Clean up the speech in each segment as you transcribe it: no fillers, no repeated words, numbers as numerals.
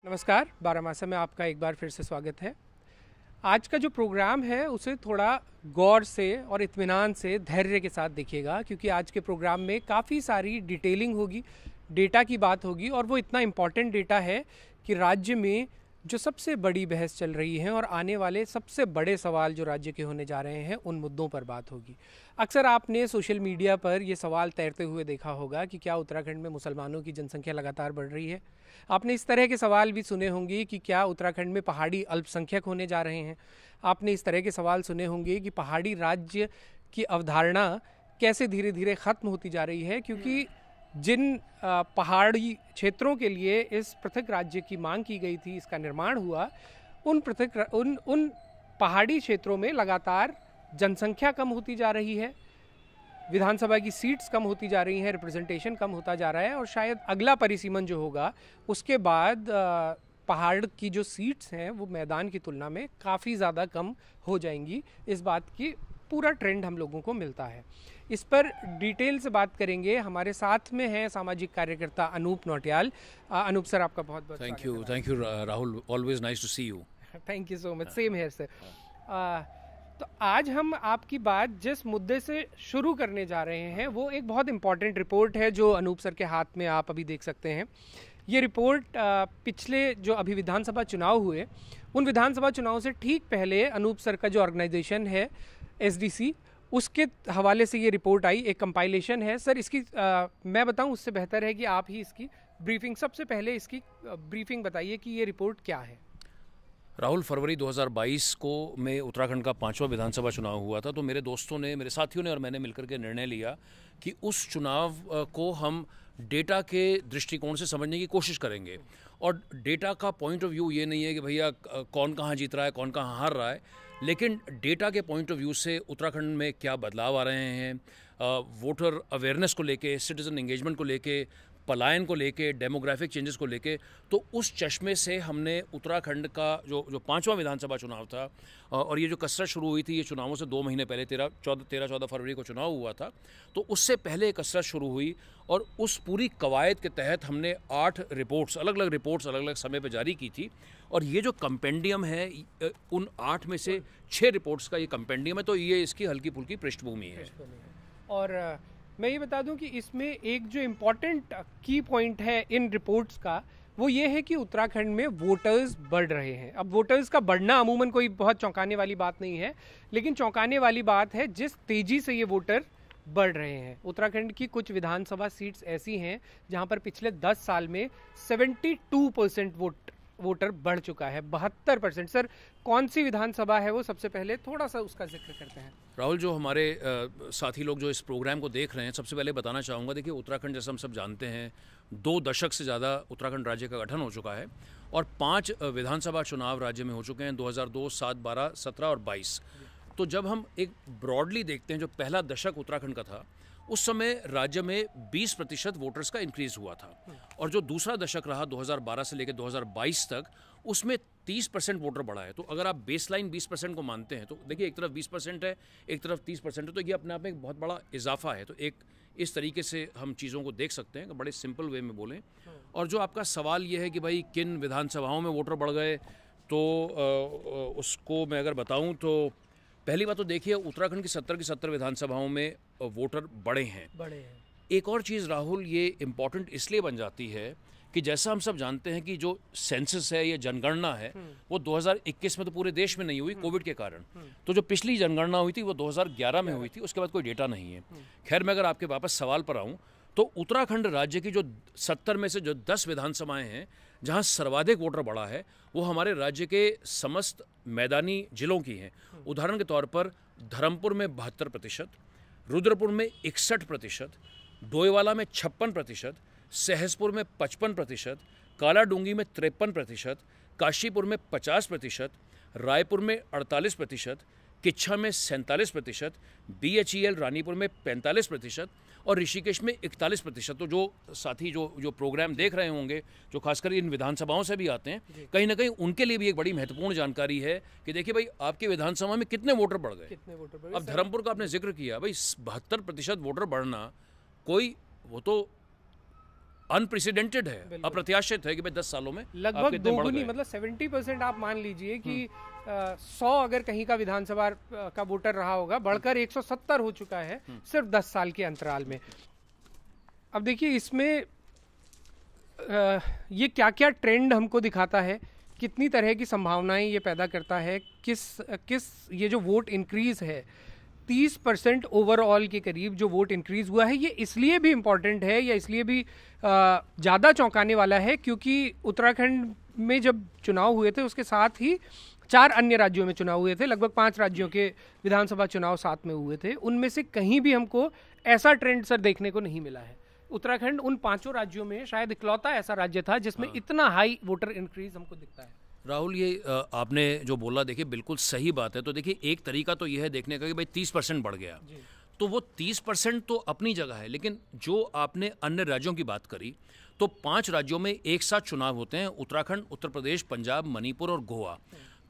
नमस्कार, बारामासा में आपका एक बार फिर से स्वागत है। आज का जो प्रोग्राम है उसे थोड़ा गौर से और इत्मीनान से धैर्य के साथ देखिएगा, क्योंकि आज के प्रोग्राम में काफ़ी सारी डिटेलिंग होगी, डेटा की बात होगी, और वो इतना इम्पॉर्टेंट डेटा है कि राज्य में जो सबसे बड़ी बहस चल रही है और आने वाले सबसे बड़े सवाल जो राज्य के होने जा रहे हैं उन मुद्दों पर बात होगी। अक्सर आपने सोशल मीडिया पर ये सवाल तैरते हुए देखा होगा कि क्या उत्तराखंड में मुसलमानों की जनसंख्या लगातार बढ़ रही है। आपने इस तरह के सवाल भी सुने होंगे कि क्या उत्तराखंड में पहाड़ी अल्पसंख्यक होने जा रहे हैं। आपने इस तरह के सवाल सुने होंगे कि पहाड़ी राज्य की अवधारणा कैसे धीरे धीरे ख़त्म होती जा रही है, क्योंकि जिन पहाड़ी क्षेत्रों के लिए इस पृथक राज्य की मांग की गई थी, इसका निर्माण हुआ, उन पहाड़ी क्षेत्रों में लगातार जनसंख्या कम होती जा रही है, विधानसभा की सीट्स कम होती जा रही हैं, रिप्रेजेंटेशन कम होता जा रहा है, और शायद अगला परिसीमन जो होगा उसके बाद पहाड़ की जो सीट्स हैं वो मैदान की तुलना में काफ़ी ज़्यादा कम हो जाएंगी। इस बात की पूरा ट्रेंड हम लोगों को मिलता है। इस पर डिटेल से बात करेंगे। हमारे साथ में है सामाजिक कार्यकर्ता अनूप नौटियाल। अनूप सर, आपका बहुत बहुत thank you Rahul, always nice to see you. Thank you so much, same here sir. तो आज हम आपकी बात जिस मुद्दे से शुरू करने जा रहे हैं वो एक बहुत इम्पॉर्टेंट रिपोर्ट है जो अनूप सर के हाथ में आप अभी देख सकते हैं। ये रिपोर्ट पिछले जो अभी विधानसभा चुनाव हुए उन विधानसभा चुनाव से ठीक पहले अनूप सर का जो ऑर्गेनाइजेशन है SDC, उसके हवाले से ये रिपोर्ट आई, एक कंपाइलेशन है। सर, इसकी मैं बताऊं उससे बेहतर है कि आप ही इसकी ब्रीफिंग, सबसे पहले इसकी ब्रीफिंग बताइए कि ये रिपोर्ट क्या है। राहुल, फरवरी 2022 को में उत्तराखंड का 5वां विधानसभा चुनाव हुआ था। तो मेरे दोस्तों ने, मेरे साथियों ने और मैंने मिलकर के निर्णय लिया कि उस चुनाव को हम डेटा के दृष्टिकोण से समझने की कोशिश करेंगे। और डेटा का पॉइंट ऑफ व्यू ये नहीं है कि भैया कौन कहाँ जीत रहा है, कौन कहाँ हार रहा है, लेकिन डेटा के पॉइंट ऑफ व्यू से उत्तराखंड में क्या बदलाव आ रहे हैं, वोटर अवेयरनेस को लेके, सिटीजन एंगेजमेंट को लेके, पलायन को लेके, डेमोग्राफिक चेंजेस को लेके। तो उस चश्मे से हमने उत्तराखंड का जो 5वां विधानसभा चुनाव था, और ये जो कसरत शुरू हुई थी, ये चुनावों से 2 महीने पहले 13-14 फरवरी को चुनाव हुआ था, तो उससे पहले कसरत शुरू हुई। और उस पूरी कवायद के तहत हमने 8 रिपोर्ट्स, अलग अलग समय पर जारी की थी। और ये जो कंपेंडियम है, उन 8 में से 6 रिपोर्ट्स का ये कंपेंडियम है, तो ये इसकी हल्की फुल्की पृष्ठभूमि है। और मैं ये बता दूं कि इसमें एक जो इम्पॉर्टेंट की पॉइंट है इन रिपोर्ट्स का, वो ये है कि उत्तराखंड में वोटर्स बढ़ रहे हैं। अब वोटर्स का बढ़ना अमूमन कोई बहुत चौंकाने वाली बात नहीं है, लेकिन चौंकाने वाली बात है जिस तेजी से ये वोटर बढ़ रहे हैं। उत्तराखंड की कुछ विधानसभा सीट्स ऐसी हैं जहां पर पिछले 10 साल में 72% वोटर बढ़ चुका है, 72%। सर, कौन सी विधानसभा है वो, सबसे पहले थोड़ा सा उसका जिक्र करते हैं। राहुल, जो हमारे साथी लोग जो इस प्रोग्राम को देख रहे हैं, सबसे पहले बताना चाहूँगा, देखिए उत्तराखंड जैसा हम सब जानते हैं 2 दशक से ज़्यादा उत्तराखंड राज्य का गठन हो चुका है, और 5 विधानसभा चुनाव राज्य में हो चुके हैं, 2002, 7, 12, 17 और 22। तो जब हम एक ब्रॉडली देखते हैं, जो पहला दशक उत्तराखंड का था, उस समय राज्य में 20% वोटर्स का इंक्रीज हुआ था। और जो दूसरा दशक रहा 2012 से लेकर 2022 तक, उसमें 30% वोटर बढ़ा है। तो अगर आप बेसलाइन 20% को मानते हैं, तो देखिए एक तरफ 20% है, एक तरफ 30% है, तो ये अपने आप में एक बहुत बड़ा इजाफा है। तो एक इस तरीके से हम चीज़ों को देख सकते हैं, बड़े सिंपल वे में बोलें। और जो आपका सवाल ये है कि भाई किन विधानसभाओं में वोटर बढ़ गए, तो उसको मैं अगर बताऊँ तो पहली बात तो देखिए उत्तराखंड की 70 की 70 विधानसभाओं में वोटर बढ़े हैं। एक और चीज़ राहुल, ये इम्पॉर्टेंट इसलिए बन जाती है कि जैसा हम सब जानते हैं कि जो सेंसस है, ये जनगणना है, वो 2021 में तो पूरे देश में नहीं हुई कोविड के कारण। तो जो पिछली जनगणना हुई थी वो 2011 में हुई थी, उसके बाद कोई डेटा नहीं है। खैर, मैं अगर आपके वापस सवाल पर आऊँ, तो उत्तराखंड राज्य की जो 70 में से जो 10 विधानसभाएं हैं जहां सर्वाधिक वोटर बढ़ा है, वो हमारे राज्य के समस्त मैदानी जिलों की हैं। उदाहरण के तौर पर धर्मपुर में 72%, रुद्रपुर में 61%, डोईवाला में 56%, सहसपुर में 55%, कालाडूंगी में 53%, काशीपुर में 50%, रायपुर में 48%, किच्छा में 47%, BHEL रानीपुर में 45% और ऋषिकेश में 41%। तो जो साथी जो प्रोग्राम देख रहे होंगे, जो खासकर इन विधानसभाओं से भी आते हैं, कहीं ना कहीं उनके लिए भी एक बड़ी महत्वपूर्ण जानकारी है कि देखिए भाई आपके विधानसभा में कितने वोटर बढ़ गए। अब धर्मपुर का आपने जिक्र किया, भाई 72% वोटर बढ़ना, कोई वो तो अनप्रेसिडेंटेड है, अप्रत्याशित है कि भाई 10 सालों में लगभग दोगुनी, मतलब 70% आप मान लीजिए कि 100 अगर कहीं का विधानसभा का वोटर रहा होगा, बढ़कर 170 हो चुका है सिर्फ 10 साल के अंतराल में। अब देखिए इसमें ये क्या क्या ट्रेंड हमको दिखाता है, कितनी तरह की संभावनाएं ये पैदा करता है, किस ये जो वोट इंक्रीज है 30% ओवरऑल के करीब जो वोट इंक्रीज हुआ है, ये इसलिए भी इम्पॉर्टेंट है या इसलिए भी ज़्यादा चौंकाने वाला है क्योंकि उत्तराखंड में जब चुनाव हुए थे उसके साथ ही 4 अन्य राज्यों में चुनाव हुए थे, लगभग 5 राज्यों के विधानसभा चुनाव साथ में हुए थे। उनमें से कहीं भी हमको ऐसा ट्रेंड सर देखने को नहीं मिला है। उत्तराखंड उन 5 राज्यों में शायद इकलौता ऐसा राज्य था जिसमें इतना हाई वोटर इंक्रीज हमको दिखता है। राहुल, ये आपने जो बोला देखिए बिल्कुल सही बात है। तो देखिए एक तरीका तो यह है देखने का कि भाई 30% बढ़ गया, तो वो 30% तो अपनी जगह है, लेकिन जो आपने अन्य राज्यों की बात करी तो 5 राज्यों में एक साथ चुनाव होते हैं, उत्तराखंड, उत्तर प्रदेश, पंजाब, मणिपुर और गोवा।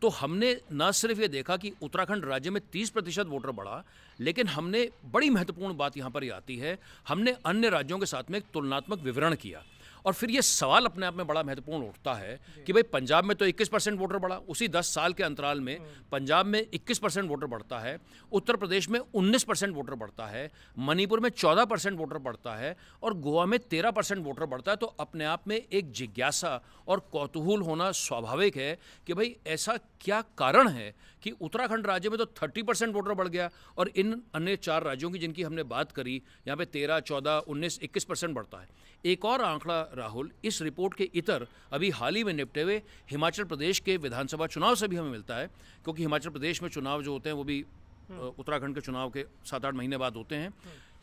तो हमने न सिर्फ ये देखा कि उत्तराखंड राज्य में 30% वोटर बढ़ा, लेकिन हमने बड़ी महत्वपूर्ण बात यहाँ पर ये आती है, हमने अन्य राज्यों के साथ में एक तुलनात्मक विवरण किया। और फिर ये सवाल अपने आप में बड़ा महत्वपूर्ण उठता है कि भाई पंजाब में तो 21% वोटर बढ़ा, उसी 10 साल के अंतराल में पंजाब में 21% वोटर बढ़ता है, उत्तर प्रदेश में 19% वोटर बढ़ता है, मणिपुर में 14% वोटर बढ़ता है और गोवा में 13% वोटर बढ़ता है। तो अपने आप में एक जिज्ञासा और कौतूहल होना स्वाभाविक है कि भाई ऐसा क्या कारण है कि उत्तराखंड राज्य में तो 30% वोटर बढ़ गया और इन अन्य 4 राज्यों की जिनकी हमने बात करी यहाँ पे 13, 14, 19, 21% बढ़ता है। एक और आंकड़ा राहुल इस रिपोर्ट के इतर अभी हाल ही में निपटे हुए हिमाचल प्रदेश के विधानसभा चुनाव से भी हमें मिलता है, क्योंकि हिमाचल प्रदेश में चुनाव जो होते हैं वो भी उत्तराखंड के चुनाव के 7-8 महीने बाद होते हैं।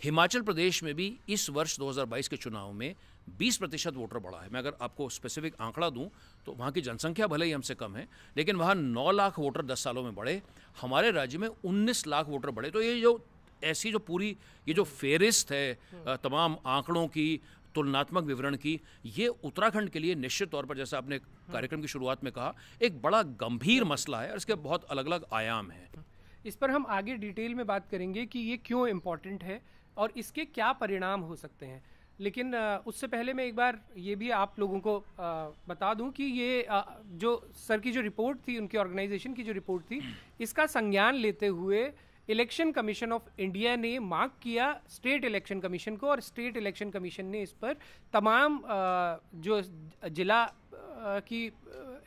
हिमाचल प्रदेश में भी इस वर्ष 2022 के चुनाव में 20% वोटर बढ़ा है। मैं अगर आपको स्पेसिफिक आंकड़ा दूं तो वहाँ की जनसंख्या भले ही हमसे कम है, लेकिन वहाँ 9 लाख वोटर 10 सालों में बढ़े, हमारे राज्य में 19 लाख वोटर बढ़े। तो ये जो ऐसी जो पूरी ये जो फेरिस्त है तमाम आंकड़ों की, तुलनात्मक विवरण की, ये उत्तराखंड के लिए निश्चित तौर पर, जैसा आपने कार्यक्रम की शुरुआत में कहा, एक बड़ा गंभीर मसला है और इसके बहुत अलग अलग आयाम हैं। इस पर हम आगे डिटेल में बात करेंगे कि ये क्यों इम्पोर्टेंट है और इसके क्या परिणाम हो सकते हैं। लेकिन उससे पहले मैं एक बार ये भी आप लोगों को बता दूं कि ये जो सर की जो रिपोर्ट थी, उनकी ऑर्गेनाइजेशन की जो रिपोर्ट थी, इसका संज्ञान लेते हुए इलेक्शन कमीशन ऑफ इंडिया ने मार्क किया स्टेट इलेक्शन कमीशन को, और स्टेट इलेक्शन कमीशन ने इस पर तमाम जो जिला की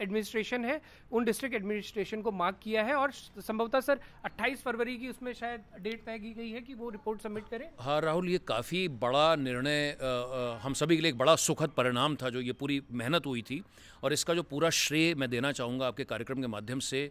एडमिनिस्ट्रेशन है उन डिस्ट्रिक्ट एडमिनिस्ट्रेशन को मार्क किया है और संभवतः सर 28 फरवरी की उसमें शायद डेट तय की गई है कि वो रिपोर्ट सबमिट करें। हाँ राहुल, ये काफ़ी बड़ा निर्णय हम सभी के लिए एक बड़ा सुखद परिणाम था जो ये पूरी मेहनत हुई थी, और इसका जो पूरा श्रेय मैं देना चाहूँगा आपके कार्यक्रम के माध्यम से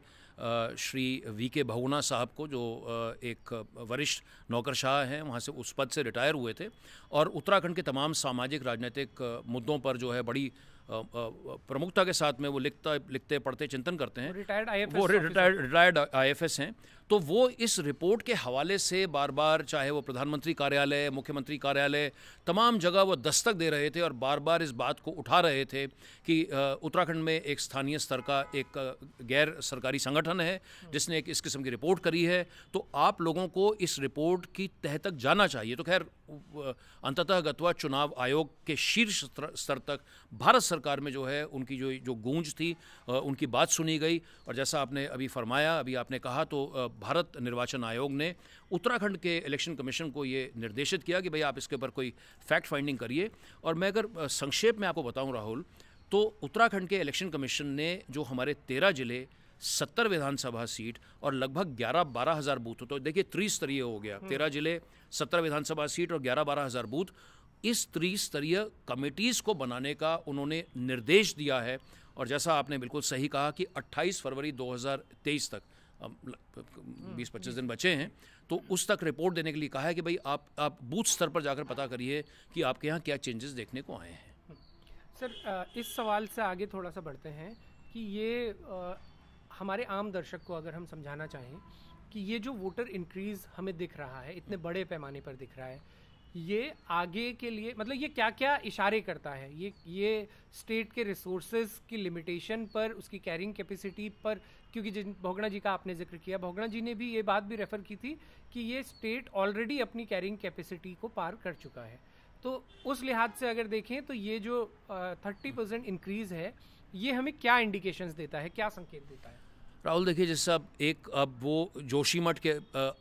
श्री वी.के. बहुगुणा साहब को, जो एक वरिष्ठ नौकरशाह हैं, वहाँ से उस पद से रिटायर हुए थे और उत्तराखंड के तमाम सामाजिक राजनीतिक मुद्दों पर जो है बड़ी प्रमुखता के साथ में वो लिखते पढ़ते चिंतन करते हैं। रिटायर्ड IFS हैं। तो वो इस रिपोर्ट के हवाले से बार बार, चाहे वो प्रधानमंत्री कार्यालय, मुख्यमंत्री कार्यालय, तमाम जगह वो दस्तक दे रहे थे और बार बार इस बात को उठा रहे थे कि उत्तराखंड में एक स्थानीय स्तर का एक गैर सरकारी संगठन है जिसने एक इस किस्म की रिपोर्ट करी है, तो आप लोगों को इस रिपोर्ट की तह तक जाना चाहिए। तो खैर अंततः गत्वा चुनाव आयोग के शीर्ष स्तर तक भारत सरकार में जो है उनकी जो गूंज थी, उनकी बात सुनी गई। और जैसा आपने अभी फरमाया, अभी आपने कहा, तो भारत निर्वाचन आयोग ने उत्तराखंड के इलेक्शन कमीशन को ये निर्देशित किया कि भाई आप इसके ऊपर कोई फैक्ट फाइंडिंग करिए। और मैं अगर संक्षेप में आपको बताऊं राहुल, तो उत्तराखंड के इलेक्शन कमीशन ने जो हमारे 13 जिले, 70 विधानसभा सीट और लगभग 11-12 हज़ार बूथ, तो देखिए त्रिस्तरीय हो गया, 13 जिले, 70 विधानसभा सीट और 11-12 हज़ार बूथ, इस त्रिस्तरीय कमेटीज़ को बनाने का उन्होंने निर्देश दिया है। और जैसा आपने बिल्कुल सही कहा कि 28 फरवरी 2023 तक 20-25 दिन बचे हैं, तो उस तक रिपोर्ट देने के लिए कहा है कि भाई आप बूथ स्तर पर जाकर पता करिए कि आपके यहाँ क्या चेंजेस देखने को आए हैं। सर इस सवाल से आगे थोड़ा सा बढ़ते हैं कि ये हमारे आम दर्शक को अगर हम समझाना चाहें कि ये जो वोटर इंक्रीज़ हमें दिख रहा है, इतने बड़े पैमाने पर दिख रहा है, ये आगे के लिए मतलब ये क्या क्या इशारे करता है? ये स्टेट के रिसोर्सेज की लिमिटेशन पर, उसकी कैरिंग कैपेसिटी पर, क्योंकि जिन बहुगुणा जी का आपने जिक्र किया, बहुगुणा जी ने भी ये बात भी रेफ़र की थी कि ये स्टेट ऑलरेडी अपनी कैरिंग कैपेसिटी को पार कर चुका है। तो उस लिहाज से अगर देखें तो ये जो 30% इंक्रीज है, ये हमें क्या इंडिकेशंस देता है, क्या संकेत देता है? राहुल देखिए, जैसे अब वो जोशीमठ के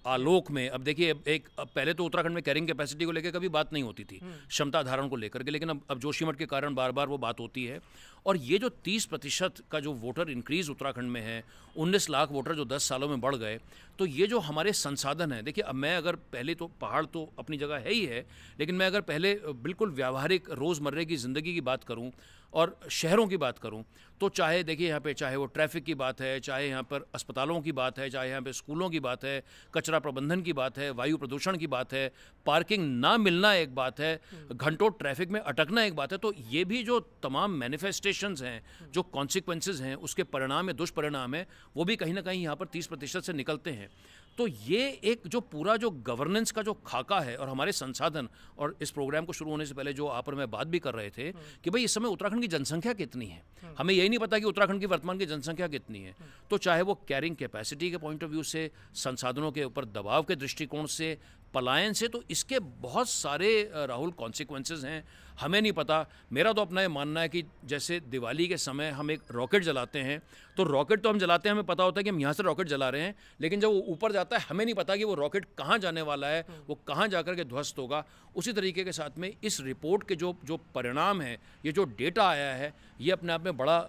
आलोक में, अब देखिए अब पहले तो उत्तराखंड में कैरिंग कैपेसिटी को लेकर कभी बात नहीं होती थी, क्षमता धारण को लेकर के, लेकिन अब जोशीमठ के कारण बार बार वो बात होती है। और ये जो 30% का जो वोटर इंक्रीज़ उत्तराखंड में है, 19 लाख वोटर जो 10 सालों में बढ़ गए, तो ये जो हमारे संसाधन हैं, देखिए अब मैं अगर पहले तो पहाड़ तो अपनी जगह है ही है, लेकिन मैं अगर पहले बिल्कुल व्यावहारिक रोज़मर्रा की ज़िंदगी की बात करूं और शहरों की बात करूं, तो चाहे देखिए यहाँ पे चाहे वो ट्रैफिक की बात है, चाहे यहाँ पर अस्पतालों की बात है, चाहे यहाँ पे स्कूलों की बात है, कचरा प्रबंधन की बात है, वायु प्रदूषण की बात है, पार्किंग ना मिलना एक बात है, घंटों ट्रैफिक में अटकना एक बात है। तो ये भी जो तमाम मैनिफेस्टेशंस हैं, जो कॉन्सिक्वेंसेज हैं, उसके परिणाम है, दुष्परिणाम है, वो भी कहीं ना कहीं यहाँ पर 30% से निकलते हैं। तो ये एक जो पूरा जो गवर्नेंस का जो खाका है और हमारे संसाधन, और इस प्रोग्राम को शुरू होने से पहले जो आप और मैं बात भी कर रहे थे कि भाई इस समय उत्तराखंड की जनसंख्या कितनी है, हमें यही नहीं पता कि उत्तराखंड की वर्तमान की जनसंख्या कितनी है। तो चाहे वो कैरिंग कैपेसिटी के पॉइंट ऑफ व्यू से, संसाधनों के ऊपर दबाव के दृष्टिकोण से, पलायन से, तो इसके बहुत सारे राहुल कॉन्सिक्वेंसेस हैं, हमें नहीं पता। मेरा तो अपना ये मानना है कि जैसे दिवाली के समय हम एक रॉकेट जलाते हैं, तो रॉकेट तो हम जलाते हैं, हमें पता होता है कि हम यहाँ से रॉकेट जला रहे हैं, लेकिन जब वो ऊपर जाता है हमें नहीं पता कि वो रॉकेट कहाँ जाने वाला है, वो कहाँ जाकर के ध्वस्त होगा। उसी तरीके के साथ में इस रिपोर्ट के जो परिणाम है, ये जो डेटा आया है, ये अपने आप में बड़ा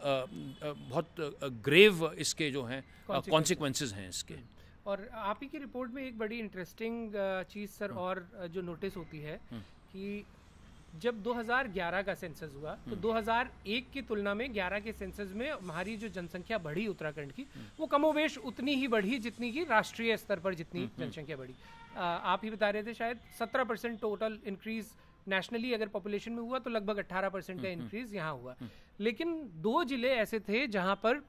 बहुत ग्रेव इसके जो हैं कॉन्सिक्वेंसेस हैं इसके। और आप ही की रिपोर्ट में एक बड़ी इंटरेस्टिंग चीज़ सर और जो नोटिस होती है कि जब 2011 का सेंसस हुआ तो 2001 की तुलना में 11 के सेंसस में हमारी जो जनसंख्या बढ़ी उत्तराखंड की, वो कमोवेश उतनी ही बढ़ी जितनी की राष्ट्रीय स्तर पर जितनी जनसंख्या बढ़ी। आप ही बता रहे थे शायद 17% टोटल इंक्रीज नेशनली अगर पॉपुलेशन में हुआ, तो लगभग 18% का इंक्रीज यहाँ हुआ। लेकिन 2 जिले ऐसे थे जहाँ पर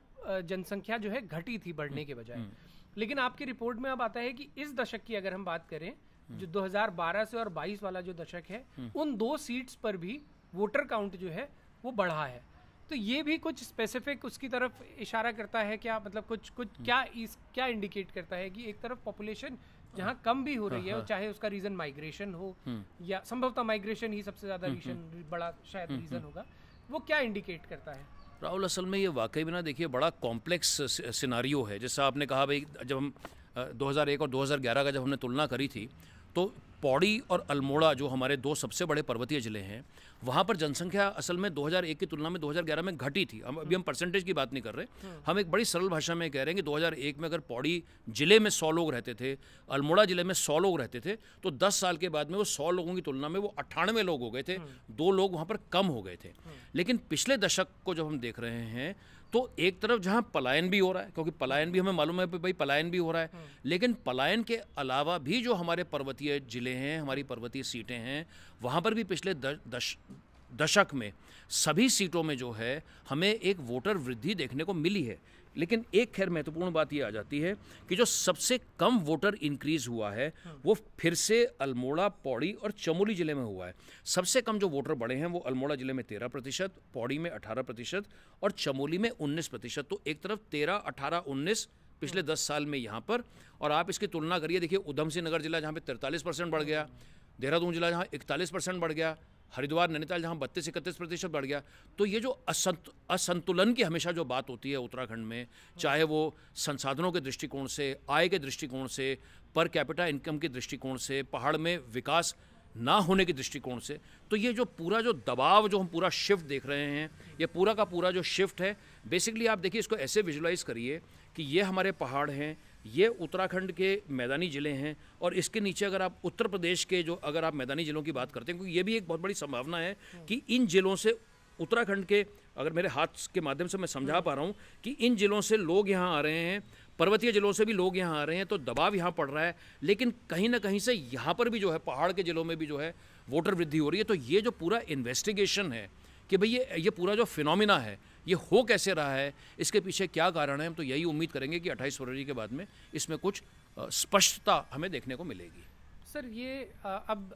जनसंख्या जो है घटी थी बढ़ने के बजाय। लेकिन आपकी रिपोर्ट में अब आता है कि इस दशक की अगर हम बात करें, जो 2012 से और 22 वाला जो दशक है, उन 2 सीट्स पर भी वोटर काउंट जो है वो बढ़ा है। तो ये भी कुछ स्पेसिफिक उसकी तरफ इशारा करता है क्या? मतलब कुछ क्या इंडिकेट करता है कि एक तरफ पॉपुलेशन जहाँ कम भी हो रही है, चाहे उसका रीजन माइग्रेशन हो या संभवतः माइग्रेशन ही सबसे ज्यादा बड़ा शायद रीजन होगा, वो क्या इंडिकेट करता है? राहुल, असल में ये वाकई में ना देखिए बड़ा कॉम्प्लेक्स सिनारियो है। जैसा आपने कहा भाई, जब हम 2001 और 2011 का जब हमने तुलना करी थी, तो पौड़ी और अल्मोड़ा जो हमारे 2 सबसे बड़े पर्वतीय ज़िले हैं, वहाँ पर जनसंख्या असल में 2001 की तुलना में 2011 में घटी थी। अभी हम परसेंटेज की बात नहीं कर रहे, हम एक बड़ी सरल भाषा में कह रहे हैं कि 2001 में अगर पौड़ी ज़िले में 100 लोग रहते थे, अल्मोड़ा ज़िले में 100 लोग रहते थे, तो 10 साल के बाद में वो 100 लोगों की तुलना में वो 98 लोग हो गए थे, 2 लोग वहाँ पर कम हो गए थे। लेकिन पिछले दशक को जब हम देख रहे हैं, तो एक तरफ जहां पलायन भी हो रहा है, क्योंकि पलायन भी हमें मालूम है कि भाई पलायन भी हो रहा है, लेकिन पलायन के अलावा भी जो हमारे पर्वतीय जिले हैं, हमारी पर्वतीय सीटें हैं, वहां पर भी पिछले दशक में सभी सीटों में जो है हमें एक वोटर वृद्धि देखने को मिली है। लेकिन एक खैर महत्वपूर्ण बात ये आ जाती है कि जो सबसे कम वोटर इंक्रीज हुआ है वो फिर से अल्मोड़ा, पौड़ी और चमोली जिले में हुआ है। सबसे कम जो वोटर बढ़े हैं वो अल्मोड़ा जिले में 13%, पौड़ी में 18% और चमोली में 19%। तो एक तरफ 13, 18, 19 पिछले 10 साल में यहाँ पर, और आप इसकी तुलना करिए, देखिए उधम सिंह नगर जिला जहाँ पे 43% बढ़ गया, देहरादून जिला जहाँ 41% बढ़ गया, हरिद्वार नैनीताल जहाँ 32-31% बढ़ गया। तो ये जो असंतुलन की हमेशा जो बात होती है उत्तराखंड में, चाहे वो संसाधनों के दृष्टिकोण से, आय के दृष्टिकोण से, पर कैपिटा इनकम के दृष्टिकोण से, पहाड़ में विकास ना होने के दृष्टिकोण से, तो ये जो पूरा जो दबाव जो हम पूरा शिफ्ट देख रहे हैं, ये पूरा का पूरा जो शिफ्ट है, बेसिकली आप देखिए इसको ऐसे विजुलाइज करिए कि ये हमारे पहाड़ हैं, ये उत्तराखंड के मैदानी ज़िले हैं, और इसके नीचे अगर आप उत्तर प्रदेश के जो अगर आप मैदानी ज़िलों की बात करते हैं, क्योंकि ये भी एक बहुत बड़ी संभावना है कि इन ज़िलों से उत्तराखंड के, अगर मेरे हाथ के माध्यम से मैं समझा पा रहा हूँ कि इन ज़िलों से लोग यहाँ आ रहे हैं, पर्वतीय ज़िलों से भी लोग यहाँ आ रहे हैं, तो दबाव यहाँ पड़ रहा है। लेकिन कहीं ना कहीं से यहाँ पर भी जो है पहाड़ के ज़िलों में भी जो है वोटर वृद्धि हो रही है। तो ये जो पूरा इन्वेस्टिगेशन है कि भाई ये पूरा जो फिनोमिना है ये हो कैसे रहा है, इसके पीछे क्या कारण है, हम तो यही उम्मीद करेंगे कि 28 फरवरी के बाद में इसमें कुछ स्पष्टता हमें देखने को मिलेगी। सर ये अब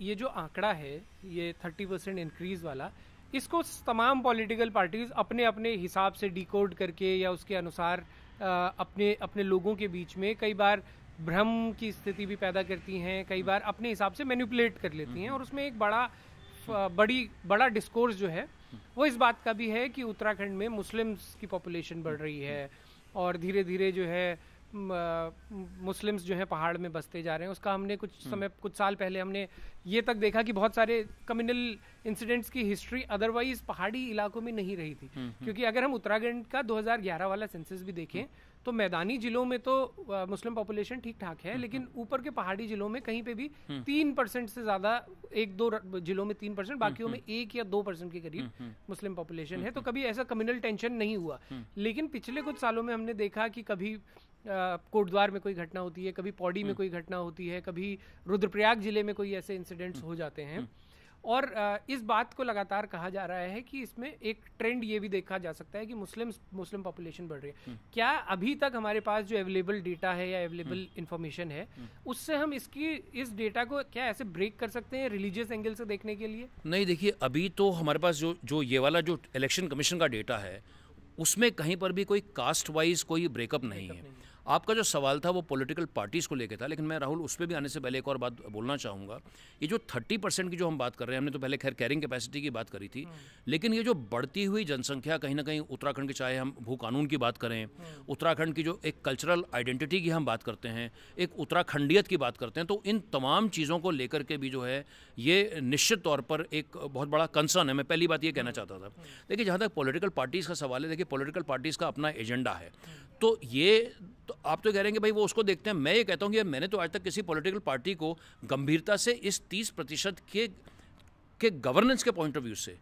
ये जो आंकड़ा है, ये 30% इंक्रीज वाला, इसको तमाम पॉलिटिकल पार्टीज अपने अपने हिसाब से डिकोड करके या उसके अनुसार अपने लोगों के बीच में कई बार भ्रम की स्थिति भी पैदा करती हैं, कई बार अपने हिसाब से मैनिपुलेट कर लेती हैं, और उसमें एक बड़ा डिस्कोर्स जो है वो इस बात का भी है कि उत्तराखंड में मुस्लिम्स की पॉपुलेशन बढ़ रही है और धीरे धीरे जो है मुस्लिम्स जो है पहाड़ में बसते जा रहे हैं। उसका हमने कुछ साल पहले हमने ये तक देखा कि बहुत सारे कम्युनल इंसिडेंट्स की हिस्ट्री अदरवाइज पहाड़ी इलाकों में नहीं रही थी, क्योंकि अगर हम उत्तराखंड का 2011 वाला सेंसस भी देखें तो मैदानी जिलों में तो मुस्लिम पॉपुलेशन ठीक ठाक है, लेकिन ऊपर के पहाड़ी जिलों में कहीं पे भी 3% से ज्यादा, 1-2 जिलों में 3%, बाकियों में 1 या 2% के करीब मुस्लिम पॉपुलेशन है। तो कभी ऐसा कम्युनल टेंशन नहीं हुआ, लेकिन पिछले कुछ सालों में हमने देखा कि कभी कोटद्वार में कोई घटना होती है, कभी पौड़ी में कोई घटना होती है, कभी रुद्रप्रयाग जिले में कोई ऐसे इंसिडेंट्स हो जाते हैं, और इस बात को लगातार कहा जा रहा है कि इसमें एक ट्रेंड ये भी देखा जा सकता है कि मुस्लिम पॉपुलेशन बढ़ रही है। क्या अभी तक हमारे पास जो अवेलेबल डेटा है या अवेलेबल इंफॉर्मेशन है उससे हम इस डेटा को क्या ऐसे ब्रेक कर सकते हैं रिलीजियस एंगल से देखने के लिए? नहीं, देखिए अभी तो हमारे पास जो ये वाला जो इलेक्शन कमीशन का डेटा है उसमें कहीं पर भी कोई कास्ट वाइज कोई ब्रेकअप नहीं है। आपका जो सवाल था वो पॉलिटिकल पार्टीज़ को लेकर था, लेकिन मैं राहुल उस पर भी आने से पहले एक और बात बोलना चाहूँगा। ये जो 30% की जो हम बात कर रहे हैं, हमने तो पहले खैर कैरिंग कैपेसिटी की बात करी थी, लेकिन ये जो बढ़ती हुई जनसंख्या कहीं ना कहीं उत्तराखंड की, चाहे हम भू कानून की बात करें, उत्तराखंड की जो एक कल्चरल आइडेंटिटी की हम बात करते हैं, एक उत्तराखंडियत की बात करते हैं, तो इन तमाम चीज़ों को लेकर के भी जो है ये निश्चित तौर पर एक बहुत बड़ा कंसर्न है। मैं पहली बात ये कहना चाहता था। देखिए जहाँ तक पॉलिटिकल पार्टीज़ का सवाल है, देखिए पॉलिटिकल पार्टीज़ का अपना एजेंडा है, तो ये तो आप तो कह रहे हैं कि भाई वो उसको देखते हैं। मैं ये कहता हूँ कि मैंने तो आज तक किसी पॉलिटिकल पार्टी को गंभीरता से इस 30% के गवर्नेंस के पॉइंट ऑफ व्यू से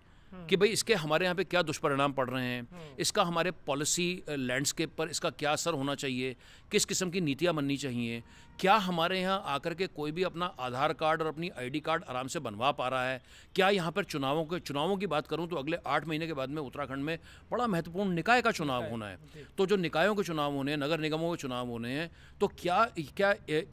कि भाई इसके हमारे यहाँ पे क्या दुष्परिणाम पड़ रहे हैं, इसका हमारे पॉलिसी लैंडस्केप पर इसका क्या असर होना चाहिए, किस किस्म की नीतियाँ बननी चाहिए, क्या हमारे यहाँ आकर के कोई भी अपना आधार कार्ड और अपनी आईडी कार्ड आराम से बनवा पा रहा है, क्या यहाँ पर चुनावों की बात करूँ तो अगले 8 महीने के बाद में उत्तराखंड में बड़ा महत्वपूर्ण निकाय का चुनाव होना है। तो जो निकायों के चुनाव होने हैं, नगर निगमों के चुनाव होने हैं, तो क्या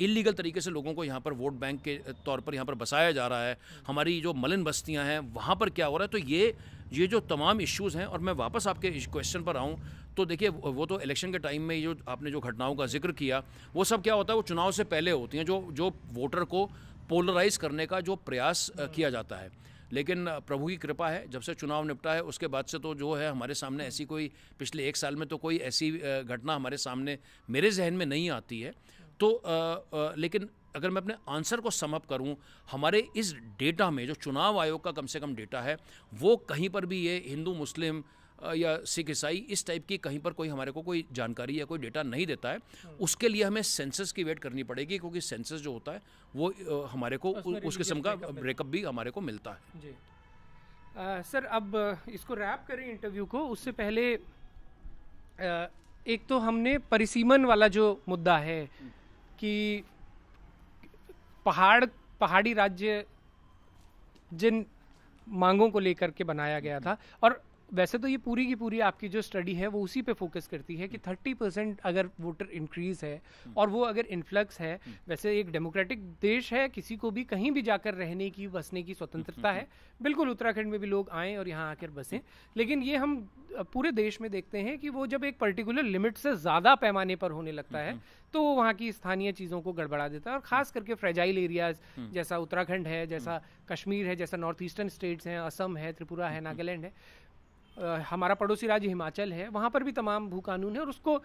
इलीगल तरीके से लोगों को यहाँ पर वोट बैंक के तौर पर यहाँ पर बसाया जा रहा है, हमारी जो मलिन बस्तियाँ हैं वहाँ पर क्या हो रहा है। तो ये जो तमाम इश्यूज़ हैं, और मैं वापस आपके क्वेश्चन पर आऊँ तो देखिए वो तो इलेक्शन के टाइम में जो आपने जो घटनाओं का जिक्र किया वो सब क्या होता है, वो चुनाव से पहले होती हैं, जो वोटर को पोलराइज करने का जो प्रयास किया जाता है। लेकिन प्रभु की कृपा है, जब से चुनाव निपटा है उसके बाद से तो जो है हमारे सामने ऐसी कोई, पिछले 1 साल में तो कोई ऐसी घटना हमारे सामने मेरे जहन में नहीं आती है। तो लेकिन अगर मैं अपने आंसर को सम अप करूं, हमारे इस डेटा में जो चुनाव आयोग का कम से कम डेटा है वो कहीं पर भी ये हिंदू मुस्लिम या सिख ईसाई इस टाइप की कहीं पर कोई हमारे को कोई जानकारी या कोई डेटा नहीं देता है। उसके लिए हमें सेंसस की वेट करनी पड़ेगी, क्योंकि सेंसस जो होता है वो हमारे को उस किस्म का ब्रेकअप भी हमारे को मिलता है। जी सर, अब इसको रैप करें इंटरव्यू को, उससे पहले एक तो हमने परिसीमन वाला जो मुद्दा है कि पहाड़ी राज्य जिन मांगों को लेकर के बनाया गया था, और वैसे तो ये पूरी की पूरी आपकी जो स्टडी है वो उसी पे फोकस करती है कि 30% अगर वोटर इंक्रीज है और वो अगर इन्फ्लक्स है, वैसे एक डेमोक्रेटिक देश है, किसी को भी कहीं भी जाकर रहने की बसने की स्वतंत्रता है, बिल्कुल उत्तराखंड में भी लोग आएँ और यहाँ आकर बसें, लेकिन ये हम पूरे देश में देखते हैं कि वो जब एक पर्टिकुलर लिमिट से ज़्यादा पैमाने पर होने लगता है तो वो वहाँ की स्थानीय चीज़ों को गड़बड़ा देता है, और ख़ास करके फ्रेजाइल एरियाज जैसा उत्तराखंड है, जैसा कश्मीर है, जैसा नॉर्थ ईस्टर्न स्टेट्स हैं, असम है, त्रिपुरा है, नागालैंड है, हमारा पड़ोसी राज्य हिमाचल है, वहाँ पर भी तमाम भू कानून है, और उसको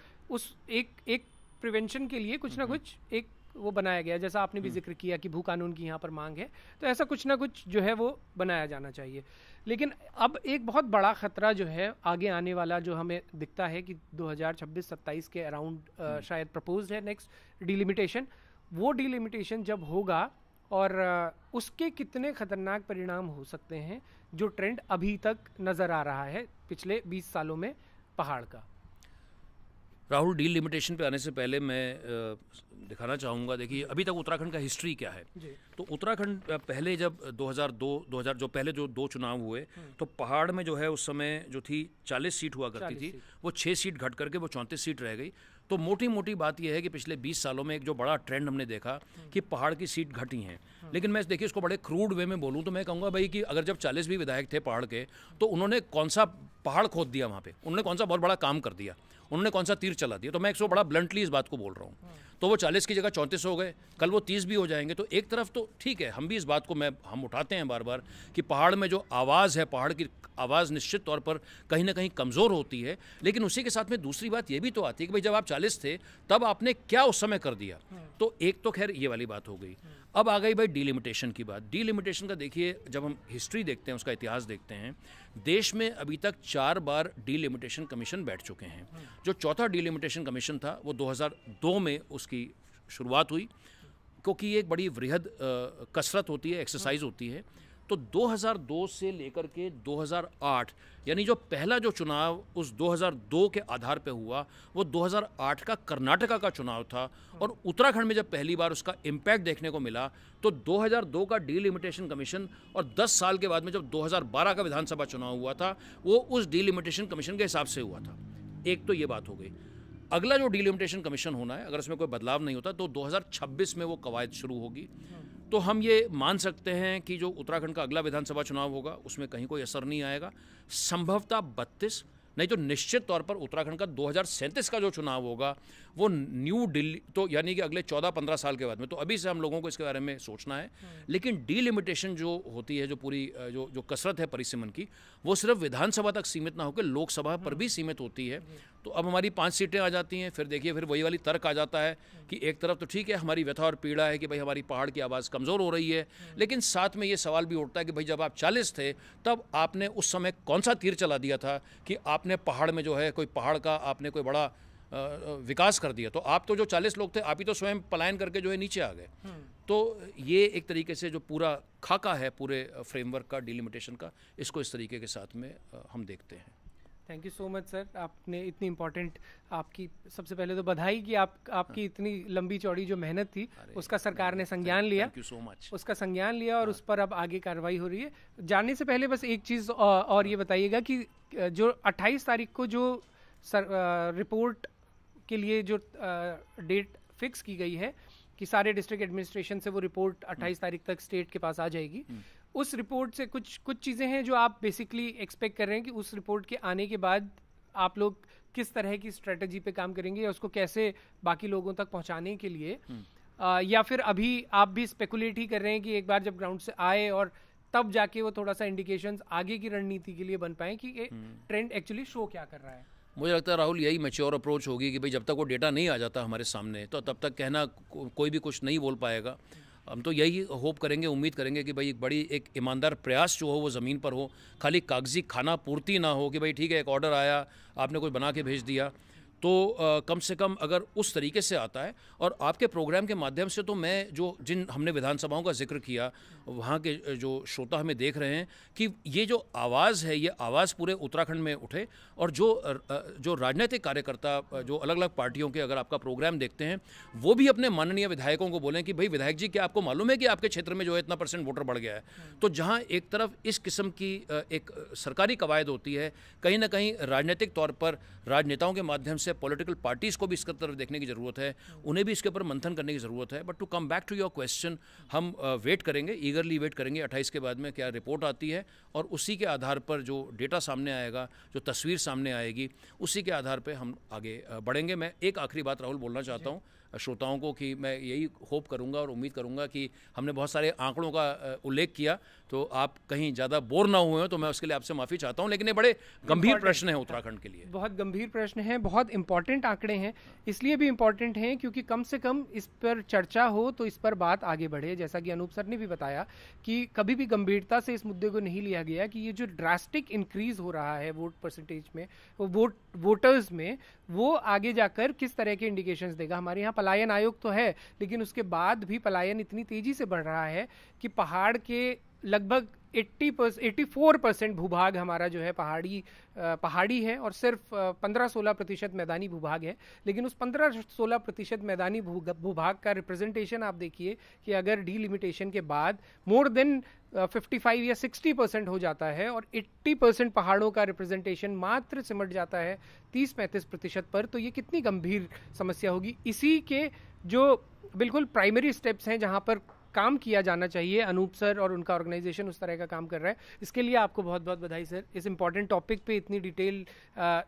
एक प्रिवेंशन के लिए कुछ ना कुछ एक वो बनाया गया, जैसा आपने भी जिक्र किया कि भू कानून की यहाँ पर मांग है, तो ऐसा कुछ ना कुछ जो है वो बनाया जाना चाहिए। लेकिन अब एक बहुत बड़ा खतरा जो है आगे आने वाला, जो हमें दिखता है कि 2026-27 के अराउंड शायद प्रपोज्ड है नेक्स्ट डिलिमिटेशन, वो डिलिमिटेशन जब होगा और उसके कितने खतरनाक परिणाम हो सकते हैं, जो ट्रेंड अभी तक नजर आ रहा है पिछले 20 सालों में पहाड़ का। राहुल, डिलिमिटेशन पे आने से पहले मैं दिखाना चाहूँगा, देखिए अभी तक उत्तराखंड का हिस्ट्री क्या है। तो उत्तराखंड पहले जब 2002 जो पहले जो 2 चुनाव हुए, तो पहाड़ में जो है उस समय जो थी 40 सीट हुआ करती थी, वो 6 सीट घट करके वो 34 सीट रह गई। तो मोटी बात यह है कि पिछले 20 सालों में एक जो बड़ा ट्रेंड हमने देखा कि पहाड़ की सीट घटी हैं। लेकिन मैं देखिए इसको बड़े क्रूड वे में बोलूँ तो मैं कहूँगा भाई कि अगर जब 40 भी विधायक थे पहाड़ के, तो उन्होंने कौन सा पहाड़ खोद दिया वहाँ पे, उन्होंने कौन सा बहुत बड़ा काम कर दिया। उन्होंने कौन सा तीर चला दिया। तो मैं 100 बड़ा ब्लंटली इस बात को बोल रहा हूँ। तो वो 40 की जगह 34 हो गए, कल वो 30 भी हो जाएंगे। तो एक तरफ तो ठीक है, हम भी इस बात को हम उठाते हैं बार बार कि पहाड़ में जो आवाज़ है, पहाड़ की आवाज़ निश्चित तौर पर कहीं ना कहीं कमज़ोर होती है। लेकिन उसी के साथ में दूसरी बात ये भी तो आती है कि भाई जब आप 40 थे तब आपने क्या उस समय कर दिया। तो एक तो खैर ये वाली बात हो गई। अब आ गई भाई डीलिमिटेशन की बात। डीलिमिटेशन का देखिए, जब हम हिस्ट्री देखते हैं, उसका इतिहास देखते हैं, देश में अभी तक 4 बार डीलिमिटेशन कमीशन बैठ चुके हैं। जो चौथा डीलिमिटेशन कमीशन था वो 2002 में उसकी शुरुआत हुई, क्योंकि ये एक बड़ी वृहद कसरत होती है, एक्सरसाइज होती है। तो 2002 से लेकर के 2008, यानी जो पहला जो चुनाव उस 2002 के आधार पे हुआ वो 2008 का कर्नाटका का चुनाव था। और उत्तराखंड में जब पहली बार उसका इम्पैक्ट देखने को मिला तो 2002 का डीलिमिटेशन कमीशन, और 10 साल के बाद में जब 2012 का विधानसभा चुनाव हुआ था वो उस डीलिमिटेशन कमीशन के हिसाब से हुआ था। एक तो ये बात हो गई। अगला जो डीलिमिटेशन कमीशन होना है, अगर उसमें कोई बदलाव नहीं होता तो 2026 में वो कवायद शुरू होगी। तो हम ये मान सकते हैं कि जो उत्तराखंड का अगला विधानसभा चुनाव होगा उसमें कहीं कोई असर नहीं आएगा। संभवतः 32, नहीं तो निश्चित तौर पर उत्तराखंड का 2037 का जो चुनाव होगा वो न्यू दिल्ली, तो यानी कि अगले 14-15 साल के बाद में। तो अभी से हम लोगों को इसके बारे में सोचना है। लेकिन डीलिमिटेशन जो होती है, जो पूरी जो कसरत है परिसीमन की, वो सिर्फ विधानसभा तक सीमित ना होकर लोकसभा पर भी सीमित होती है। तो अब हमारी 5 सीटें आ जाती हैं। फिर देखिए, फिर वही वाली तर्क आ जाता है कि एक तरफ तो ठीक है हमारी व्यथा और पीड़ा है कि भाई हमारी पहाड़ की आवाज़ कमज़ोर हो रही है, लेकिन साथ में ये सवाल भी उठता है कि भाई जब आप 40 थे तब आपने उस समय कौन सा तीर चला दिया था कि आपने पहाड़ में जो है कोई पहाड़ का आपने कोई बड़ा विकास कर दिया। तो आप तो जो 40 लोग थे, आप ही तो स्वयं पलायन करके जो है नीचे आ गए। तो ये एक तरीके से जो पूरा खाका है पूरे फ्रेमवर्क का, डीलिमिटेशन का, इसको इस तरीके के साथ में हम देखते हैं। Thank you so much sir, आपने इतनी इम्पोर्टेंट, आपकी सबसे पहले तो बधाई कि आपकी इतनी लंबी चौड़ी जो मेहनत थी उसका सरकार ने संज्ञान लिया। Thank you so much. उसका संज्ञान लिया और उस पर अब आगे कार्रवाई हो रही है। जानने से पहले बस एक चीज़ और ये बताइएगा कि जो 28 तारीख को जो रिपोर्ट के लिए जो डेट फिक्स की गई है कि सारे डिस्ट्रिक्ट एडमिनिस्ट्रेशन से वो रिपोर्ट 28 तारीख तक स्टेट के पास आ जाएगी, उस रिपोर्ट से कुछ चीज़ें हैं जो आप बेसिकली एक्सपेक्ट कर रहे हैं कि उस रिपोर्ट के आने के बाद आप लोग किस तरह की स्ट्रेटजी पे काम करेंगे या उसको कैसे बाकी लोगों तक पहुंचाने के लिए, या फिर अभी आप भी स्पेकुलेट ही कर रहे हैं कि एक बार जब ग्राउंड से आए और तब जाके वो थोड़ा सा इंडिकेशंस आगे की रणनीति के लिए बन पाए कि ये ट्रेंड एक्चुअली शो क्या कर रहा है? मुझे लगता है राहुल यही मैच्योर अप्रोच होगी कि भाई जब तक वो डेटा नहीं आ जाता हमारे सामने तो तब तक कहना कोई भी कुछ नहीं बोल पाएगा। हम तो यही होप करेंगे, उम्मीद करेंगे कि भाई एक ईमानदार प्रयास जो हो वो ज़मीन पर हो, खाली कागजी खाना पूर्ति ना हो कि भाई ठीक है एक ऑर्डर आया आपने कुछ बना के भेज दिया। तो कम से कम अगर उस तरीके से आता है, और आपके प्रोग्राम के माध्यम से तो मैं जिन हमने विधानसभाओं का जिक्र किया वहाँ के जो श्रोता हमें देख रहे हैं कि ये जो आवाज़ है ये आवाज़ पूरे उत्तराखंड में उठे, और जो राजनीतिक कार्यकर्ता जो अलग अलग पार्टियों के अगर आपका प्रोग्राम देखते हैं वो भी अपने माननीय विधायकों को बोलें कि भाई विधायक जी क्या आपको मालूम है कि आपके क्षेत्र में जो है इतना % वोटर बढ़ गया है। तो जहाँ एक तरफ इस किस्म की एक सरकारी कवायद होती है, कहीं ना कहीं राजनीतिक तौर पर राजनेताओं के माध्यम से पॉलिटिकल पार्टीज़ को भी इसकी तरफ देखने की ज़रूरत है, उन्हें भी इसके ऊपर मंथन करने की ज़रूरत है। But to come back to your question, हम वेट करेंगे, ईगरली वेट करेंगे 28 के बाद में क्या रिपोर्ट आती है, और उसी के आधार पर जो डेटा सामने आएगा, जो तस्वीर सामने आएगी, उसी के आधार पर हम आगे बढ़ेंगे। मैं एक आखिरी बात राहुल बोलना चाहता हूँ श्रोताओं को कि मैं यही होप करूंगा और उम्मीद करूंगा कि हमने बहुत सारे आंकड़ों का उल्लेख किया तो आप कहीं ज़्यादा बोर ना हुए हो, तो मैं उसके लिए आपसे माफ़ी चाहता हूं। लेकिन ये बड़े गंभीर प्रश्न हैं उत्तराखंड के लिए, बहुत गंभीर प्रश्न हैं, बहुत इंपॉर्टेंट आंकड़े हैं। इसलिए भी इंपॉर्टेंट हैं क्योंकि कम से कम इस पर चर्चा हो तो इस पर बात आगे बढ़े। जैसा कि अनूप सर ने भी बताया कि कभी भी गंभीरता से इस मुद्दे को नहीं लिया गया कि ये जो ड्रास्टिक इंक्रीज हो रहा है वोट परसेंटेज में, वोटर्स में, वो आगे जाकर किस तरह के इंडिकेशंस देगा। हमारे यहाँ पलायन आयोग तो है, लेकिन उसके बाद भी पलायन इतनी तेजी से बढ़ रहा है कि पहाड़ के लगभग 84% भूभाग हमारा जो है पहाड़ी है और सिर्फ 15-16% मैदानी भूभाग है। लेकिन उस 15-16% मैदानी भूभाग का रिप्रेजेंटेशन आप देखिए कि अगर डीलिमिटेशन के बाद मोर देन 55 या 60% हो जाता है और 80% पहाड़ों का रिप्रेजेंटेशन मात्र सिमट जाता है 30-35% पर, तो ये कितनी गंभीर समस्या होगी। इसी के जो बिल्कुल प्राइमरी स्टेप्स हैं जहां पर काम किया जाना चाहिए। अनूप सर और उनका ऑर्गेनाइजेशन उस तरह का काम कर रहा है, इसके लिए आपको बहुत बहुत बधाई सर। इस इंपॉर्टेंट टॉपिक पे इतनी डिटेल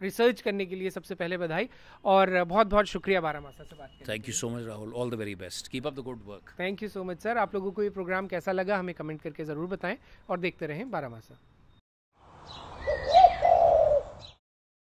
रिसर्च करने के लिए सबसे पहले बधाई, और बहुत बहुत शुक्रिया बारामासा से बात करने। Thank you so much Rahul, all the very best, keep up the good work. Thank you so much sir. आप लोगों को ये प्रोग्राम कैसा लगा हमें कमेंट करके ज़रूर बताएं, और देखते रहें बारामासा।